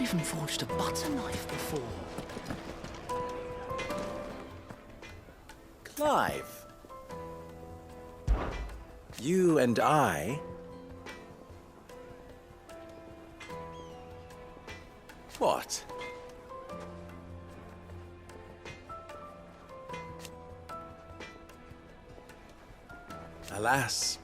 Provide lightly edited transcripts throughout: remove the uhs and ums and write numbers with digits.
even forged a butter knife before. Clive. You and I... What? Alas.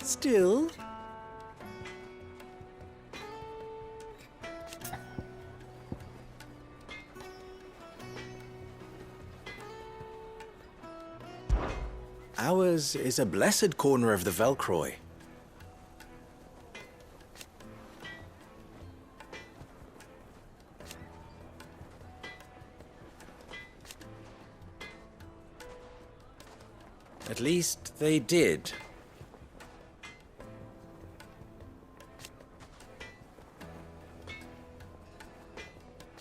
Still... Ours is a blessed corner of the Velcroy. At least they did.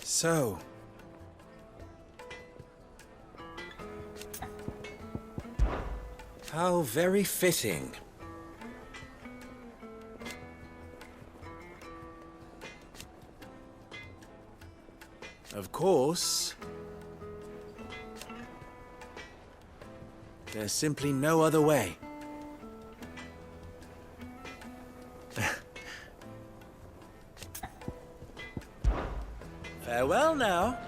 So... how very fitting. Of course, there's simply no other way. Farewell now.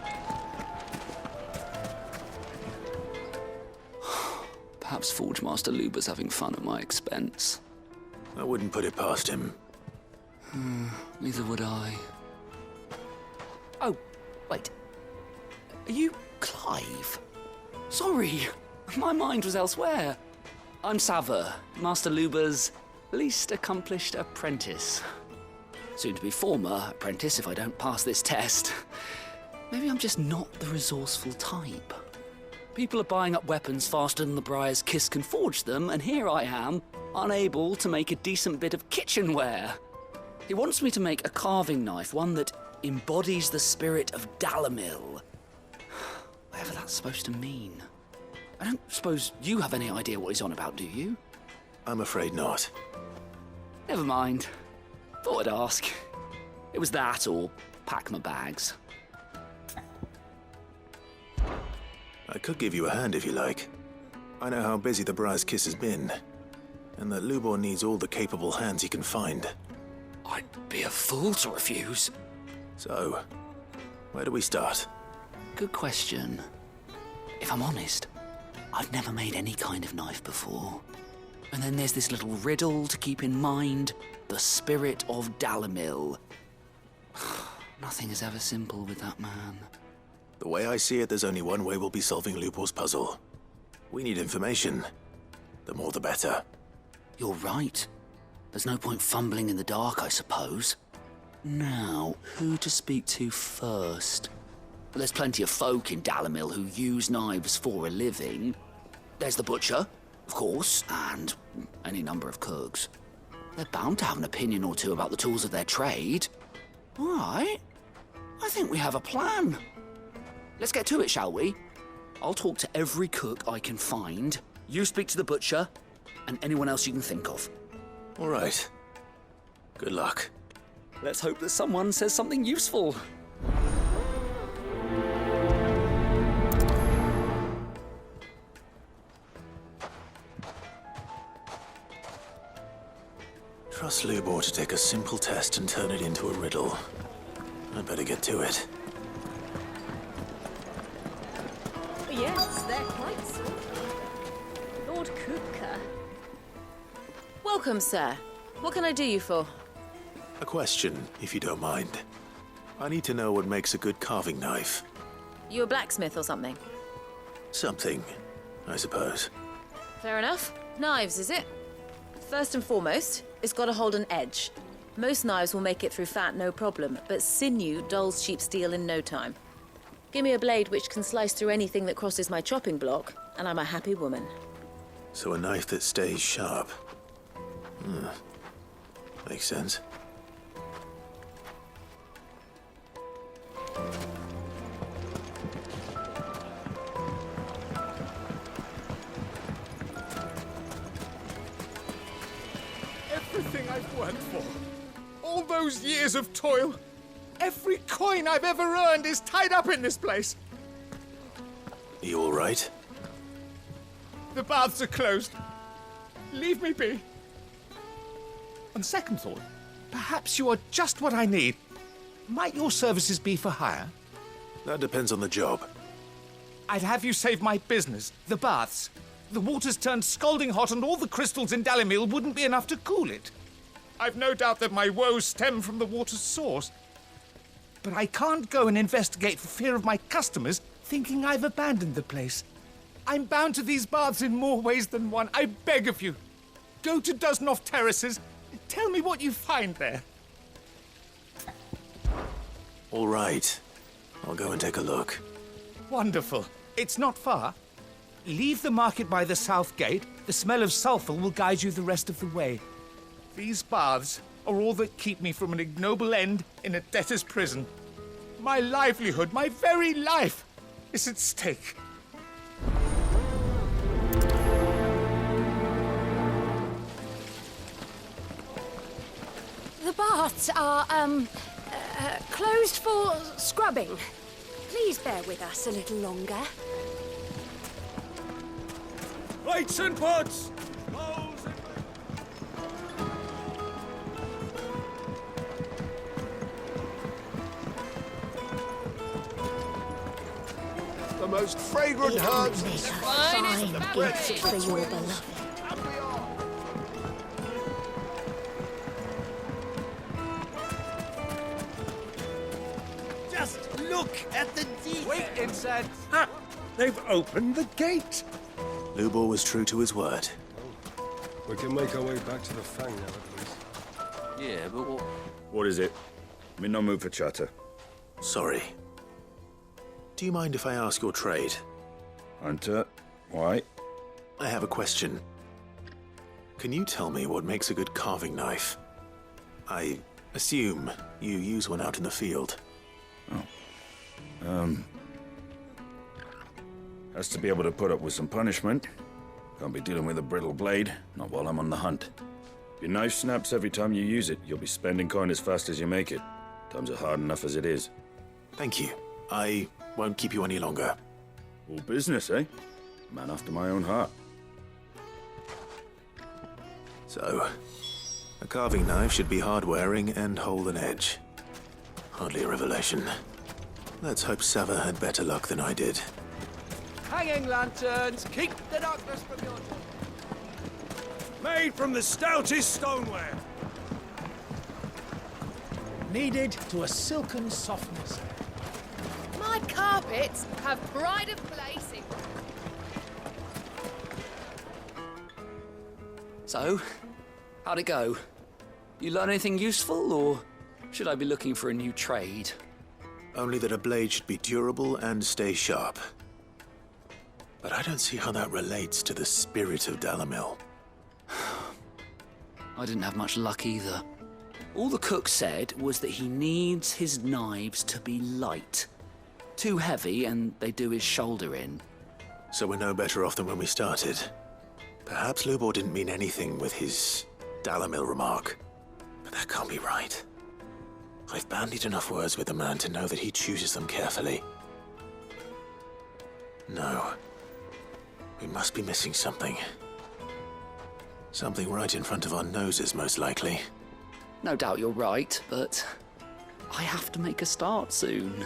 Perhaps Forge Master Luber's having fun at my expense. I wouldn't put it past him. Neither would I. Oh, wait. Are you Clive? Sorry, my mind was elsewhere. I'm Sava, Master Luber's least accomplished apprentice. Soon to be former apprentice if I don't pass this test. Maybe I'm just not the resourceful type. People are buying up weapons faster than the Briar's Kiss can forge them, and here I am, unable to make a decent bit of kitchenware. He wants me to make a carving knife, one that embodies the spirit of Dalamil. Whatever that's supposed to mean. I don't suppose you have any idea what he's on about, do you? I'm afraid not. Never mind. Thought I'd ask. It was that or pack my bags. I could give you a hand if you like. I know how busy the Briar's Kiss has been, and that Lubor needs all the capable hands he can find. I'd be a fool to refuse. So, where do we start? Good question. If I'm honest, I've never made any kind of knife before. And then there's this little riddle to keep in mind. The spirit of Dalamil. Nothing is ever simple with that man. The way I see it, there's only one way we'll be solving Lubor's puzzle. We need information. The more the better. You're right. There's no point fumbling in the dark, I suppose. Now, who to speak to first? Well, there's plenty of folk in Dalamil who use knives for a living. There's the butcher, of course, and any number of cooks. They're bound to have an opinion or two about the tools of their trade. All right. I think we have a plan. Let's get to it, shall we? I'll talk to every cook I can find. You speak to the butcher, and anyone else you can think of. All right. Good luck. Let's hope that someone says something useful. Trust Lubor to take a simple test and turn it into a riddle. I'd better get to it. Yes, they're quite so. Lord Cooker. Welcome, sir. What can I do you for? A question, if you don't mind. I need to know what makes a good carving knife. You a blacksmith or something? Something, I suppose. Fair enough. Knives, is it? First and foremost, it's got to hold an edge. Most knives will make it through fat, no problem, but sinew dulls cheap steel in no time. Give me a blade which can slice through anything that crosses my chopping block, and I'm a happy woman. So a knife that stays sharp. Makes sense. All those years of toil. Every coin I've ever earned is tied up in this place. Are you all right? The baths are closed. Leave me be. On second thought, perhaps you are just what I need. Might your services be for hire? That depends on the job. I'd have you save my business, the baths. The water's turned scalding hot and all the crystals in Dalimil wouldn't be enough to cool it. I've no doubt that my woes stem from the water's source. But I can't go and investigate for fear of my customers thinking I've abandoned the place. I'm bound to these baths in more ways than one. I beg of you. Go to Dusnoff Terraces. Tell me what you find there. All right. I'll go and take a look. Wonderful. It's not far. Leave the market by the south gate. The smell of sulphur will guide you the rest of the way. These baths are all that keep me from an ignoble end in a debtor's prison. My livelihood, my very life, is at stake. The baths are, closed for scrubbing. Please bear with us a little longer. Lights and pots! The most fragrant herbs. Make a fine gift for your beloved. Just look at the detail! Wait, inside! Ha! They've opened the gate! Lubor was true to his word. We can make our way back to the Fang now, at least. Yeah, but what... What is it? I'm in no mood for chatter. Sorry. Do you mind if I ask your trade? Hunter, why? I have a question. Can you tell me what makes a good carving knife? I assume you use one out in the field. Has to be able to put up with some punishment. Can't be dealing with a brittle blade, not while I'm on the hunt. If your knife snaps every time you use it, you'll be spending coin as fast as you make it. Times are hard enough as it is. Thank you. I won't keep you any longer. All business, eh? Man after my own heart. So, a carving knife should be hard-wearing and hold an edge. Hardly a revelation. Let's hope Sava had better luck than I did. Hanging lanterns, keep the darkness from your... Made from the stoutest stoneware. Kneaded to a silken softness. My carpets have pride of place in... So, how'd it go? You learn anything useful, or should I be looking for a new trade? Only that a blade should be durable and stay sharp. But I don't see how that relates to the spirit of Dalimil. I didn't have much luck either. All the cook said was that he needs his knives to be light. Too heavy and they do his shoulder in. So we're no better off than when we started. Perhaps Lubor didn't mean anything with his Dalimil remark. But that can't be right. I've bandied enough words with the man to know that he chooses them carefully. No. We must be missing something. Something right in front of our noses, most likely. No doubt you're right, but I have to make a start soon.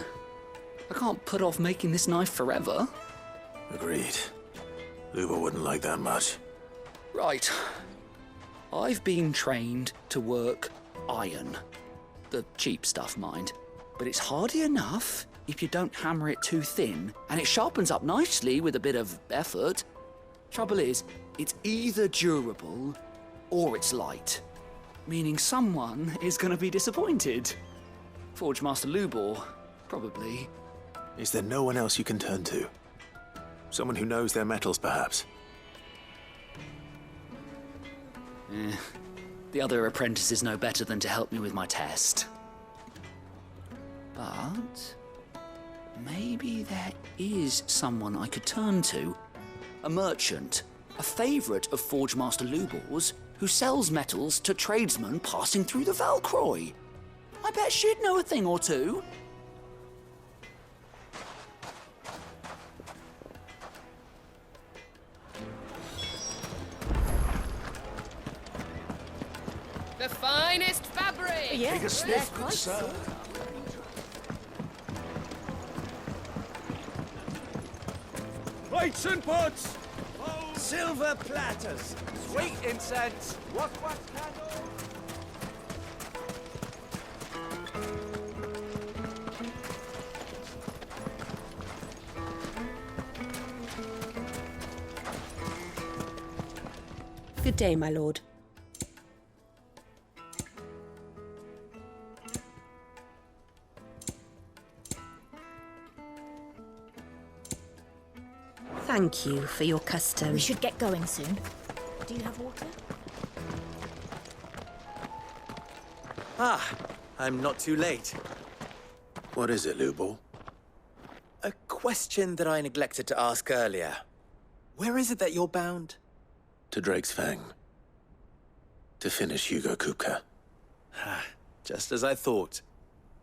I can't put off making this knife forever. Agreed. Lubor wouldn't like that much. Right. I've been trained to work iron. The cheap stuff, mind. But it's hardy enough if you don't hammer it too thin, and it sharpens up nicely with a bit of effort. Trouble is, it's either durable or it's light, meaning someone is going to be disappointed. Forge Master Lubor, probably. Is there no one else you can turn to? Someone who knows their metals, perhaps? The other apprentices know better than to help me with my test. But maybe there is someone I could turn to. A merchant, a favourite of Forge Master Lubor's, who sells metals to tradesmen passing through the Valcroy. I bet she'd know a thing or two. The finest fabric! Yeah, Take a sniff, quite sir. Plates and pots! Silver platters! Sweet incense! Wax candles! Good day, my lord. Thank you for your custom. We should get going soon. Do you have water? Ah, I'm not too late. What is it, Lubor? A question that I neglected to ask earlier. Where is it that you're bound? To Drake's Fang. To finish Hugo Kupka. Just as I thought.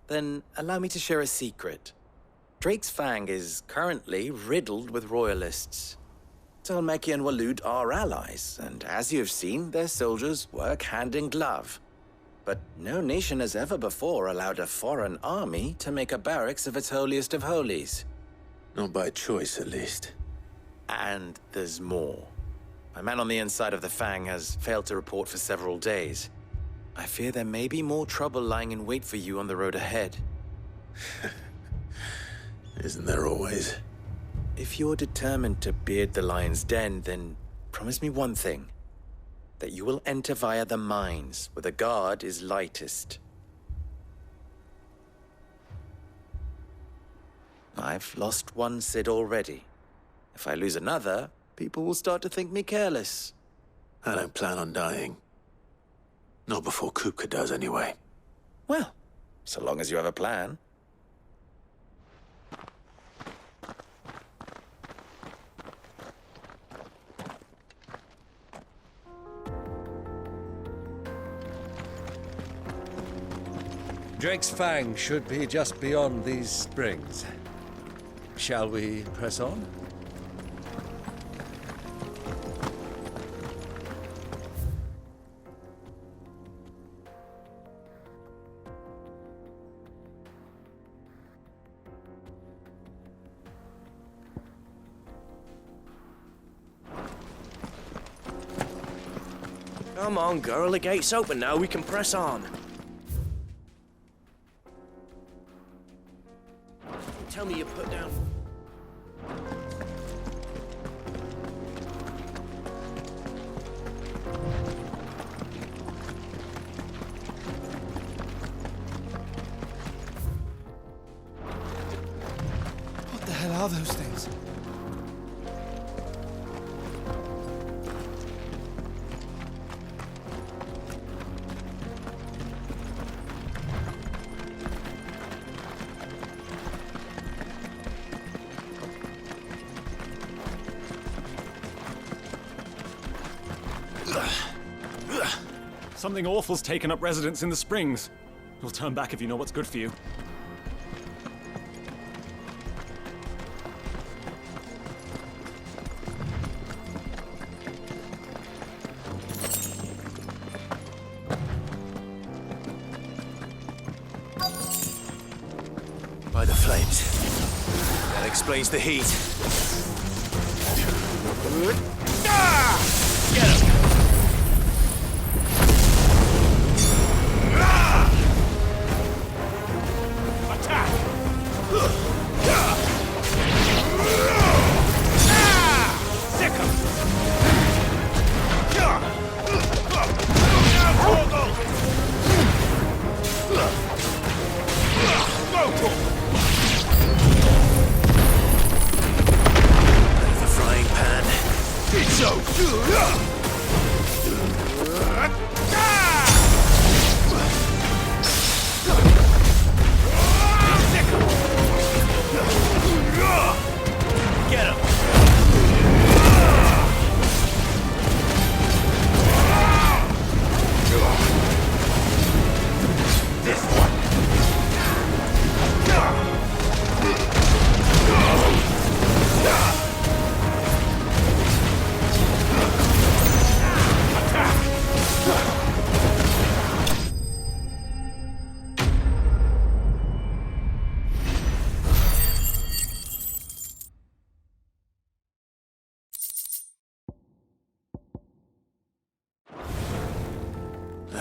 Then allow me to share a secret. Drake's Fang is currently riddled with royalists. Talmeki and Walud are allies, and as you've seen, their soldiers work hand in glove. But no nation has ever before allowed a foreign army to make a barracks of its holiest of holies. Not by choice, at least. And there's more. My man on the inside of the Fang has failed to report for several days. I fear there may be more trouble lying in wait for you on the road ahead. Isn't there always? If you're determined to beard the lion's den, then promise me one thing. That you will enter via the mines, where the guard is lightest. I've lost one Cid already. If I lose another, people will start to think me careless. I don't plan on dying. Not before Kupka does, anyway. Well, so long as you have a plan. Drake's Fang should be just beyond these springs. Shall we press on? Come on, girl, the gate's open now, we can press on. Tell me you put down... What the hell are those things? Something awful's taken up residence in the springs. You'll turn back if you know what's good for you. By the flames. That explains the heat. Get him! The frying pan. It's so good.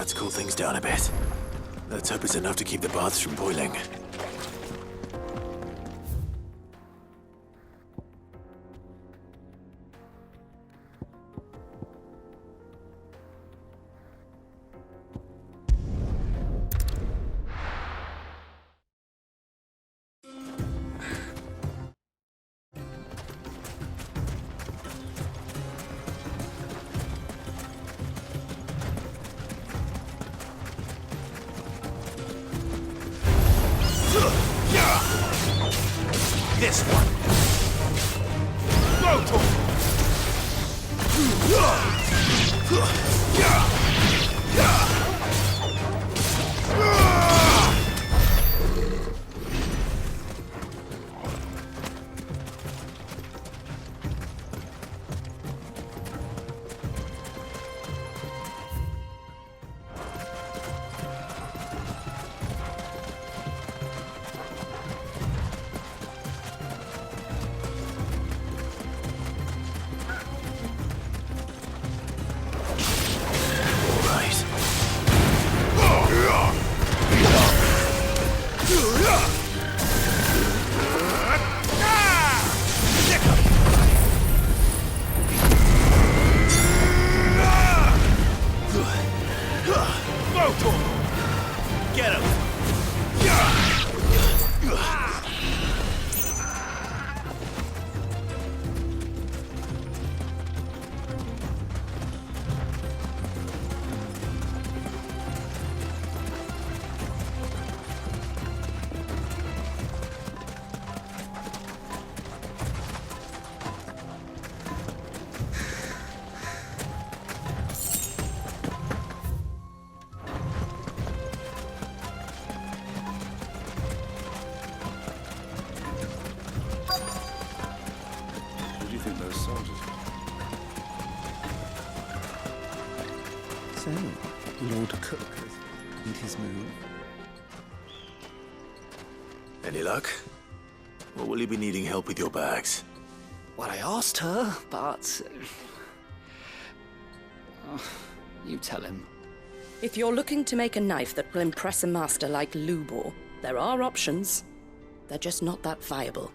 Let's cool things down a bit. Let's hope it's enough to keep the baths from boiling. This one. Go Get him! Who do you think those soldiers are? So, Lord Cook has made his move. Any luck? Or will you be needing help with your bags? Well, I asked her, but... you tell him. If you're looking to make a knife that will impress a master like Lubor, there are options. They're just not that viable.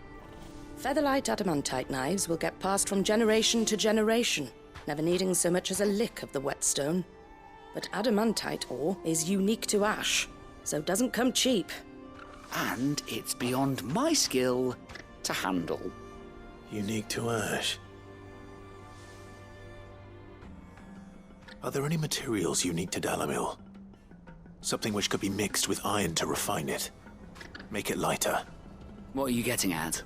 Featherlight adamantite knives will get passed from generation to generation, never needing so much as a lick of the whetstone. But adamantite ore is unique to ash, so doesn't come cheap. And it's beyond my skill to handle. Unique to ash. Are there any materials unique to Dalamil? Something which could be mixed with iron to refine it. Make it lighter. What are you getting at?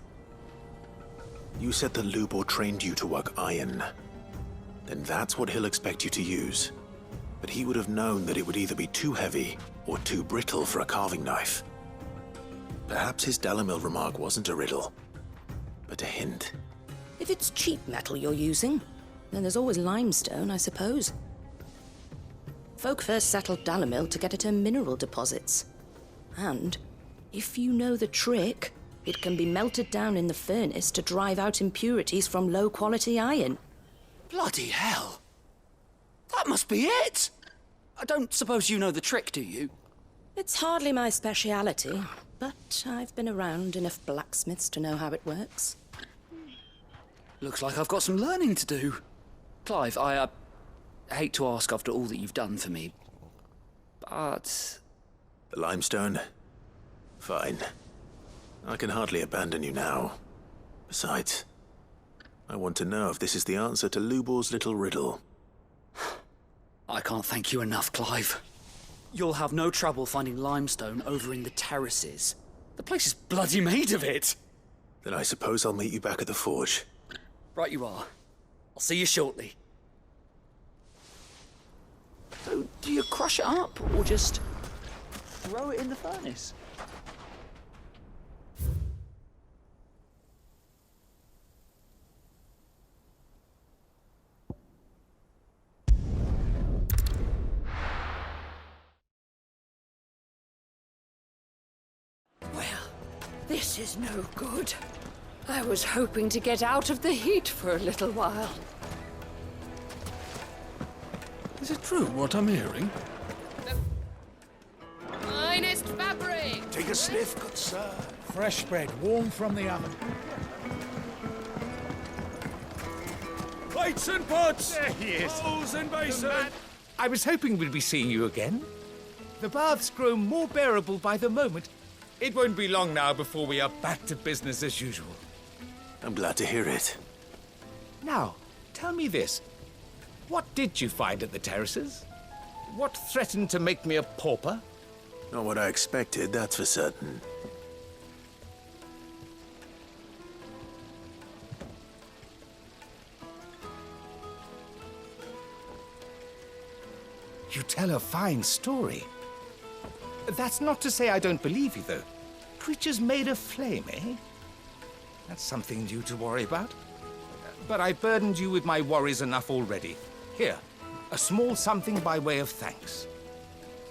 You said that Lubor trained you to work iron. Then that's what he'll expect you to use. But he would have known that it would either be too heavy or too brittle for a carving knife. Perhaps his Dalamil remark wasn't a riddle, but a hint. If it's cheap metal you're using, then there's always limestone, I suppose. Folk first settled Dalamil to get at her mineral deposits. And, if you know the trick, it can be melted down in the furnace to drive out impurities from low-quality iron. Bloody hell! That must be it! I don't suppose you know the trick, do you? It's hardly my speciality, but I've been around enough blacksmiths to know how it works. Looks like I've got some learning to do. Clive, I hate to ask after all that you've done for me, but... The limestone? Fine. I can hardly abandon you now. Besides, I want to know if this is the answer to Lubor's little riddle. I can't thank you enough, Clive. You'll have no trouble finding limestone over in the terraces. The place is bloody made of it. Then I suppose I'll meet you back at the forge. Right you are. I'll see you shortly. So, do you crush it up, or just throw it in the furnace? Well, this is no good. I was hoping to get out of the heat for a little while. Is it true what I'm hearing? a sniff, good sir. Fresh bread, warm from the oven. Plates and pots! There he is. Bowls and basins! I was hoping we'd be seeing you again. The baths grow more bearable by the moment. It won't be long now before we are back to business as usual. I'm glad to hear it. Now, tell me this. What did you find at the terraces? What threatened to make me a pauper? Not what I expected, that's for certain. You tell a fine story. That's not to say I don't believe you, though. Creatures made of flame, eh? That's something new to worry about. But I burdened you with my worries enough already. Here, a small something by way of thanks.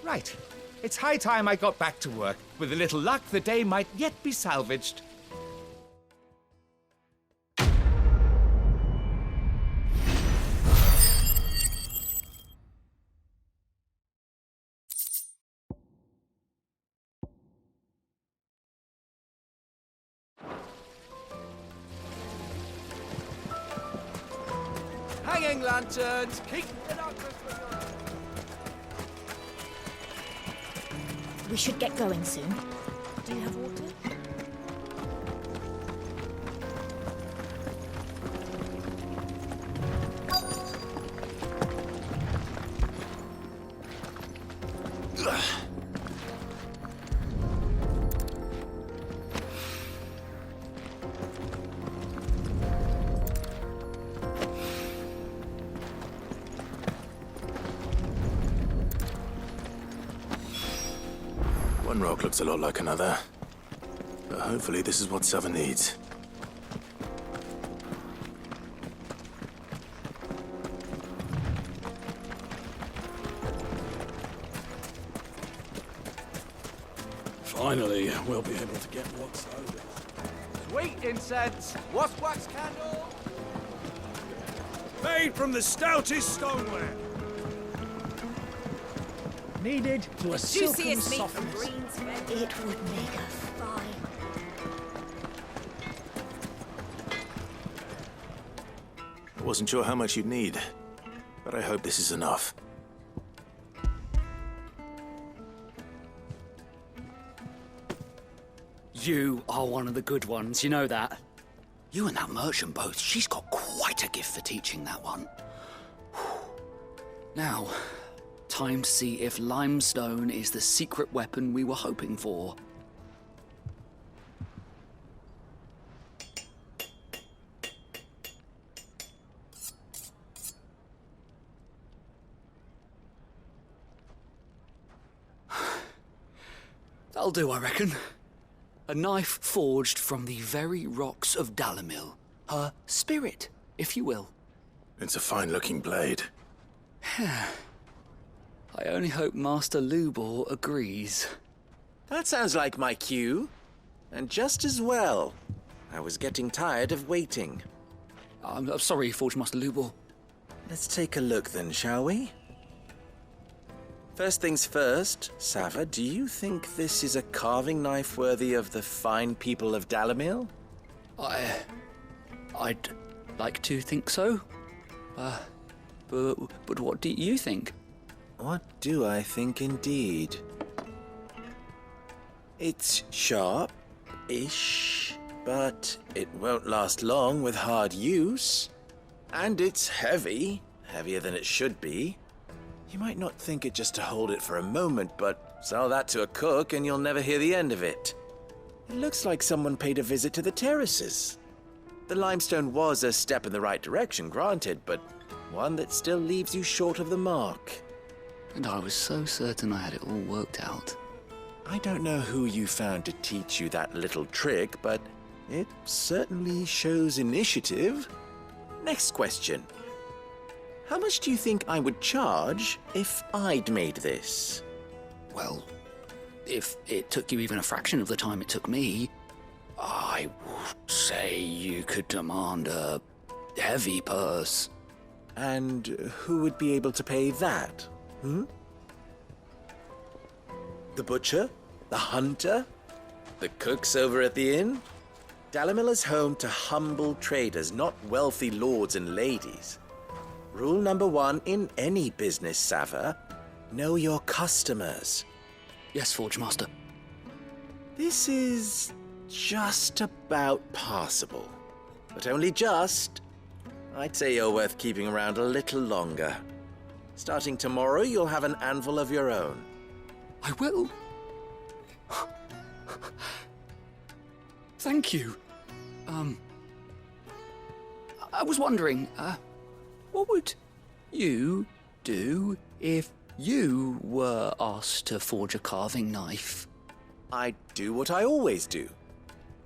Right. It's high time I got back to work. With a little luck, the day might yet be salvaged. Hanging lanterns, keep it up. We should get going soon. Do you have water? One rock looks a lot like another. But hopefully this is what Sava needs. Finally, we'll be able to get what's owed. Sweet incense, wasp wax candle. Made from the stoutest stoneware. Needed to a silken Juiciest meat from softness. Green's Bed. It would make a fine. I wasn't sure how much you'd need, but I hope this is enough. You are one of the good ones, you know that. You and that merchant both, she's got quite a gift for teaching, that one. Now, time to see if limestone is the secret weapon we were hoping for. That'll do, I reckon. A knife forged from the very rocks of Dalamil. Her spirit, if you will. It's a fine-looking blade. I only hope Master Lubor agrees. That sounds like my cue. And just as well. I was getting tired of waiting. I'm sorry, Forge Master Lubor. Let's take a look then, shall we? First things first, Sava, do you think this is a carving knife worthy of the fine people of Dalamil? I'd like to think so. But what do you think? What do I think indeed? It's sharp-ish, but it won't last long with hard use. And it's heavy, heavier than it should be. You might not think it just to hold it for a moment, but sell that to a cook and you'll never hear the end of it. It looks like someone paid a visit to the terraces. The limestone was a step in the right direction, granted, but one that still leaves you short of the mark. And I was so certain I had it all worked out. I don't know who you found to teach you that little trick, but it certainly shows initiative. Next question. How much do you think I would charge if I'd made this? Well, if it took you even a fraction of the time it took me, I would say you could demand a heavy purse. And who would be able to pay that? The butcher? The hunter? The cooks over at the inn? Dalimil is home to humble traders, not wealthy lords and ladies. Rule number 1 in any business, Sava: know your customers. Yes, Forge Master. This is just about passable. But only just. I'd say you're worth keeping around a little longer. Starting tomorrow, you'll have an anvil of your own. I will. Thank you. I was wondering, what would you do if you were asked to forge a carving knife? I'd do what I always do.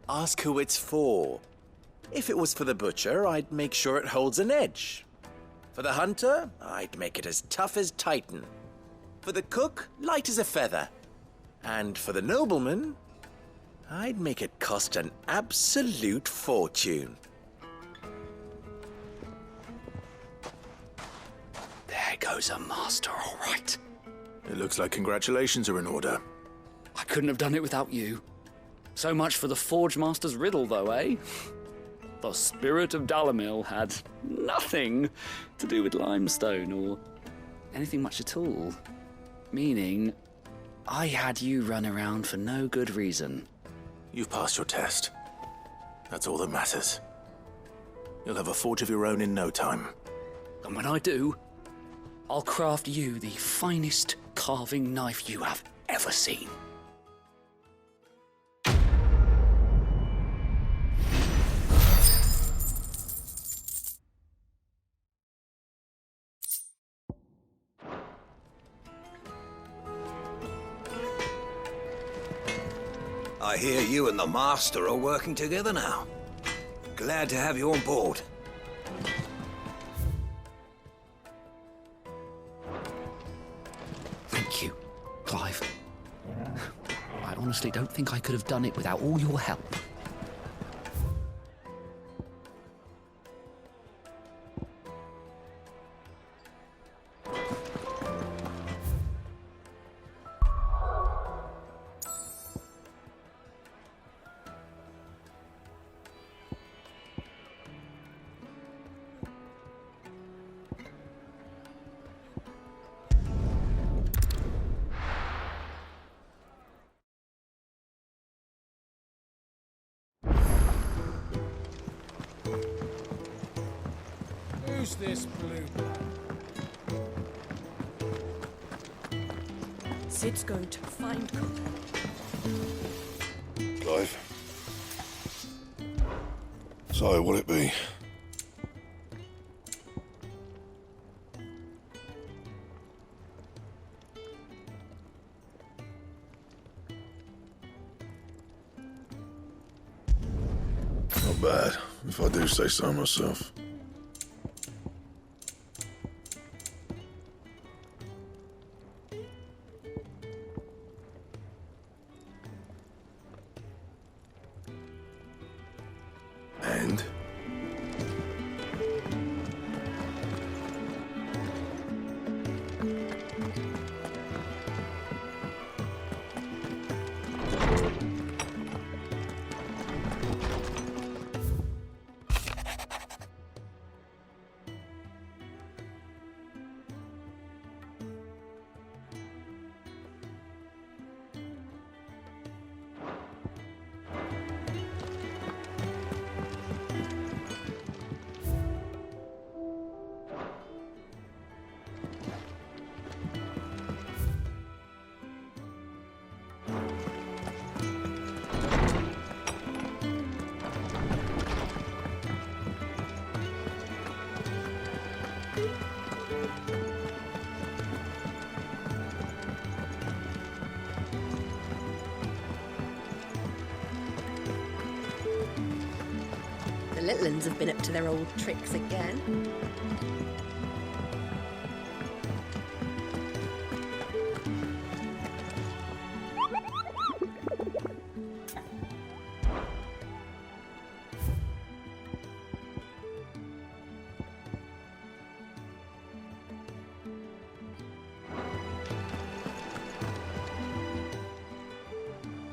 Ask who it's for. If it was for the butcher, I'd make sure it holds an edge. For the hunter, I'd make it as tough as Titan. For the cook, light as a feather. And for the nobleman, I'd make it cost an absolute fortune. There goes a master, all right. It looks like congratulations are in order. I couldn't have done it without you. So much for the Forge Master's riddle, though, eh? The spirit of Dalimil had nothing to do with limestone or anything much at all. Meaning, I had you run around for no good reason. You've passed your test. That's all that matters. You'll have a forge of your own in no time. And when I do, I'll craft you the finest carving knife you have ever seen. I hear you and the Master are working together now. Glad to have you on board. Thank you, Clive. I honestly don't think I could have done it without all your help. Who's this blue blood? Sid's going to find Cooper. Clive. So, what'll it be? Not bad, if I do say so myself. And? The little uns have been up to their old tricks again.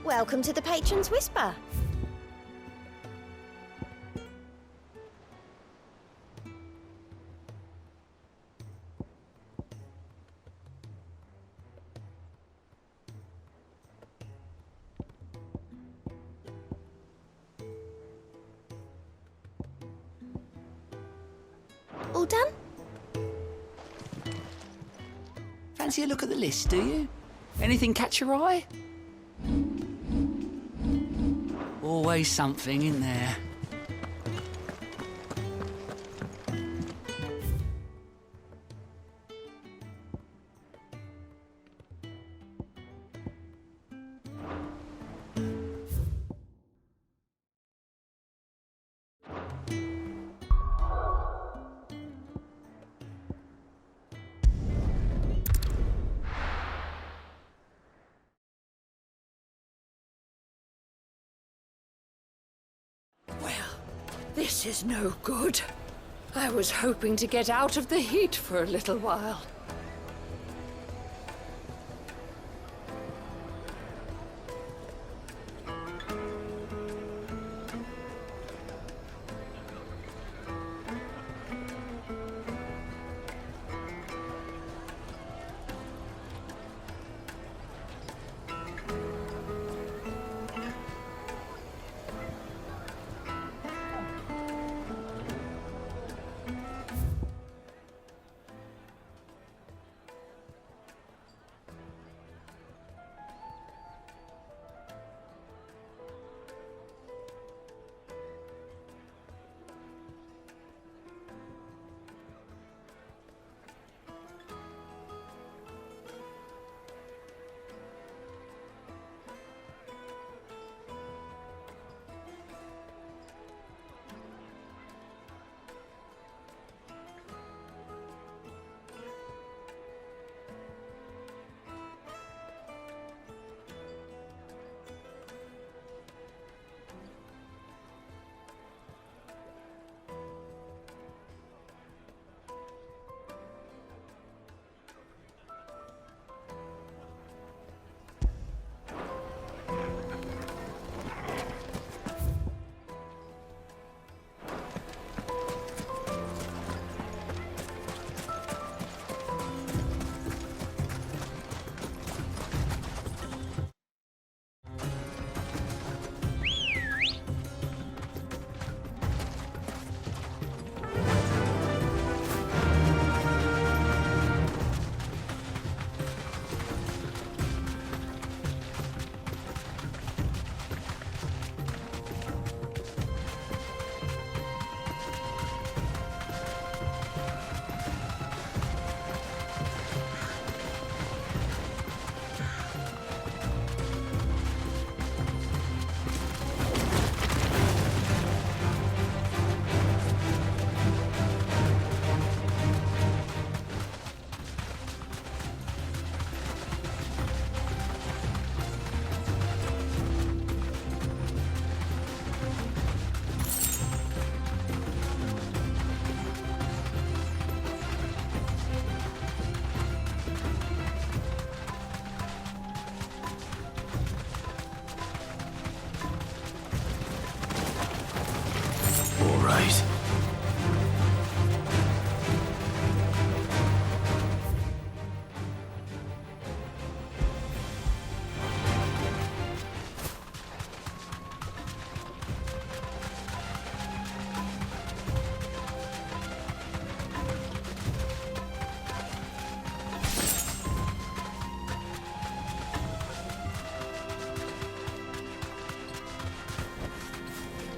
Welcome to the Patron's Whisper. All done? Fancy a look at the list, do you? Anything catch your eye? Always something in there. This is no good. I was hoping to get out of the heat for a little while.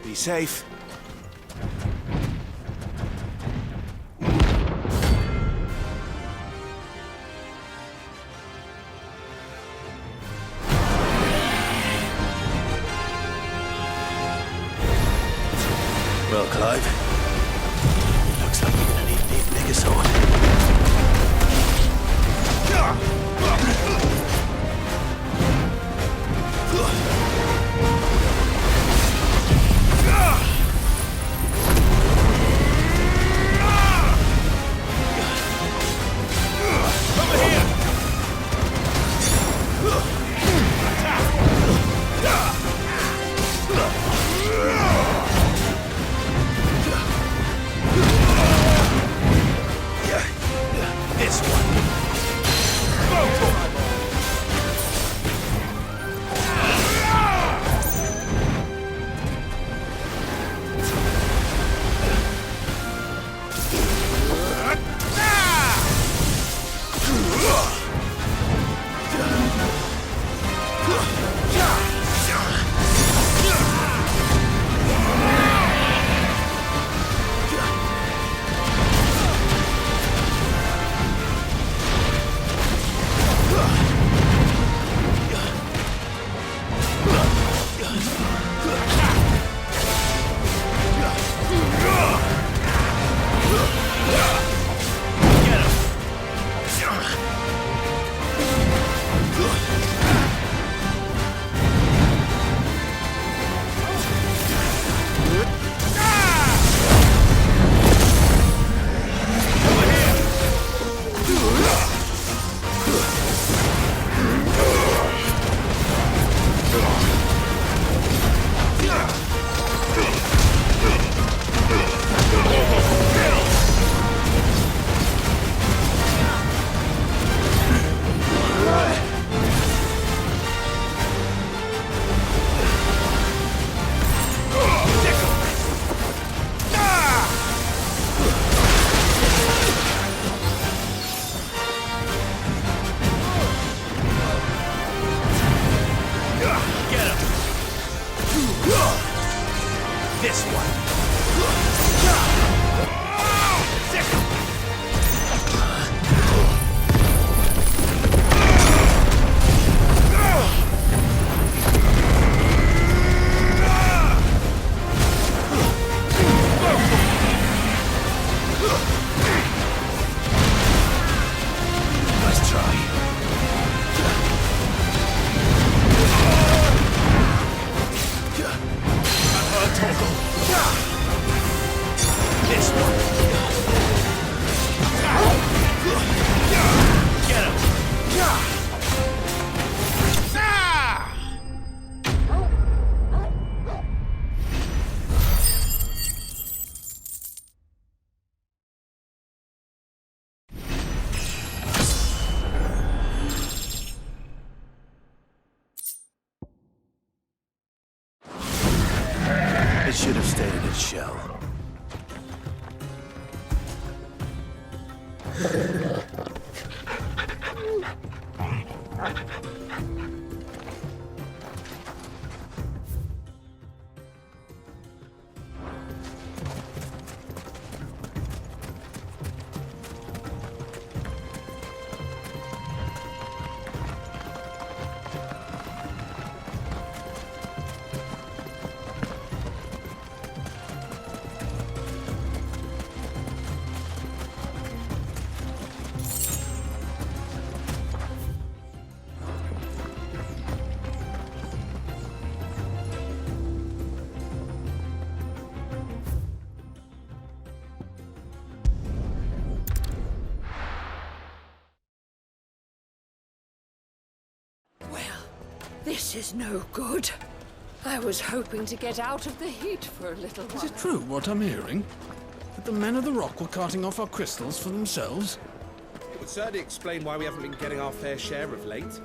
Be safe. Well, Clive, looks like you're gonna need an even bigger sword. Over here! Get him! This one! Nice try. This one. Get him. It should have stayed in its shell. This is no good. I was hoping to get out of the heat for a little while. Is it true what I'm hearing? That the men of the rock were carting off our crystals for themselves? It would certainly explain why we haven't been getting our fair share of late.